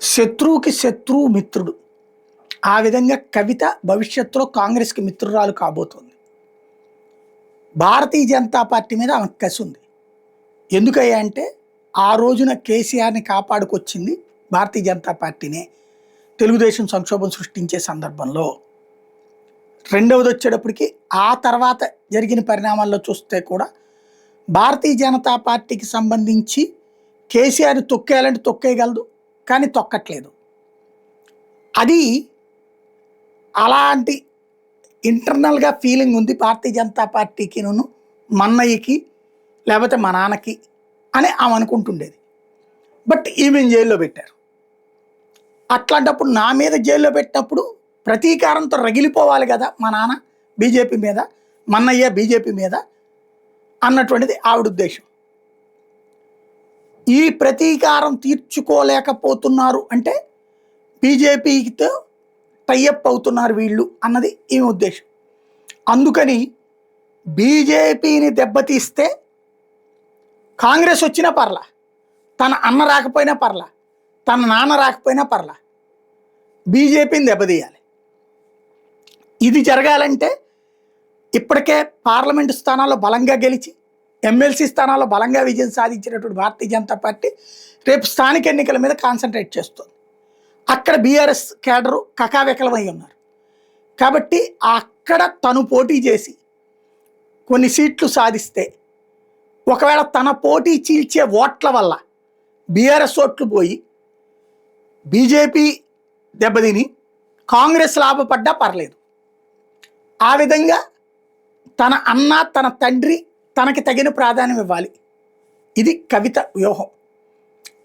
శత్రువుకి శత్రువు మిత్రుడు. ఆ విధంగా కవిత భవిష్యత్తులో కాంగ్రెస్‌కి మిత్రురాలు కాబోతోంది. భారతీయ జనతా పార్టీ మీద ఆమెకు కసి ఉంది. ఎందుకయ్యా అంటే, ఆ రోజున కేసీఆర్‌ని కాపాడుకొచ్చింది భారతీయ జనతా పార్టీనే. తెలుగుదేశం సంక్షోభం సృష్టించే సందర్భంలో. రెండవదొచ్చేటప్పటికి ఆ తర్వాత జరిగిన పరిణామాల్లో చూస్తే కూడా భారతీయ జనతా పార్టీకి సంబంధించి కేసీఆర్‌ని తొక్కేయాలంటే తొక్కేయగలదు. కానీ తొక్కట్లేదు. అది అలాంటి ఇంటర్నల్‌గా ఫీలింగ్ ఉంది భారతీయ జనతా పార్టీకిను, మన్నయ్యకి, లేకపోతే మా నాన్నకి అని ఆమె అనుకుంటుండేది. బట్ ఈమెను జైల్లో పెట్టారు. అట్లాంటప్పుడు నా మీద జైల్లో పెట్టినప్పుడు ప్రతీకారంతో రగిలిపోవాలి కదా మా నాన్న బీజేపీ మీద, మన్నయ్య బీజేపీ మీద అన్నటువంటిది ఆవిడ ఉద్దేశం. ఈ ప్రతీకారం తీర్చుకోలేకపోతున్నారు అంటే బీజేపీతో టైఅప్ అవుతున్నారు వీళ్ళు అన్నది ఈమె ఉద్దేశం. అందుకని బీజేపీని దెబ్బతీస్తే కాంగ్రెస్ వచ్చినా పర్లా, తన అన్న రాకపోయినా పర్లా, తన నాన్న రాకపోయినా పర్లా, బీజేపీని దెబ్బతీయాలి. ఇది జరగాలంటే ఇప్పటికే పార్లమెంటు స్థానాల్లో బలంగా గెలిచి, ఎమ్మెల్సీ స్థానాల్లో బలంగా విజయం సాధించినటువంటి భారతీయ జనతా పార్టీ రేపు స్థానిక ఎన్నికల మీద కాన్సన్ట్రేట్ చేస్తుంది. అక్కడ బీఆర్ఎస్ కేడరు కకావికలమై ఉన్నారు. కాబట్టి అక్కడ తను పోటీ చేసి కొన్ని సీట్లు సాధిస్తే, ఒకవేళ తన పోటీ చీల్చే ఓట్ల వల్ల బీఆర్ఎస్ ఓట్లు పోయి బీజేపీ దెబ్బతిని కాంగ్రెస్ లాభపడ్డా పర్లేదు. ఆ విధంగా తన అన్న, తన తండ్రి తనకి తగిన ప్రాధాన్యం ఇవ్వాలి. ఇది కవిత వ్యూహం.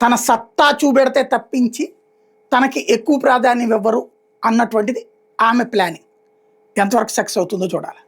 తన సత్తా చూపెడితే తప్పించి తనకి ఎక్కువ ప్రాధాన్యం ఇవ్వరు అన్నటువంటిది ఆమె ప్లానింగ్. ఎంతవరకు సక్సెస్ అవుతుందో చూడాలి.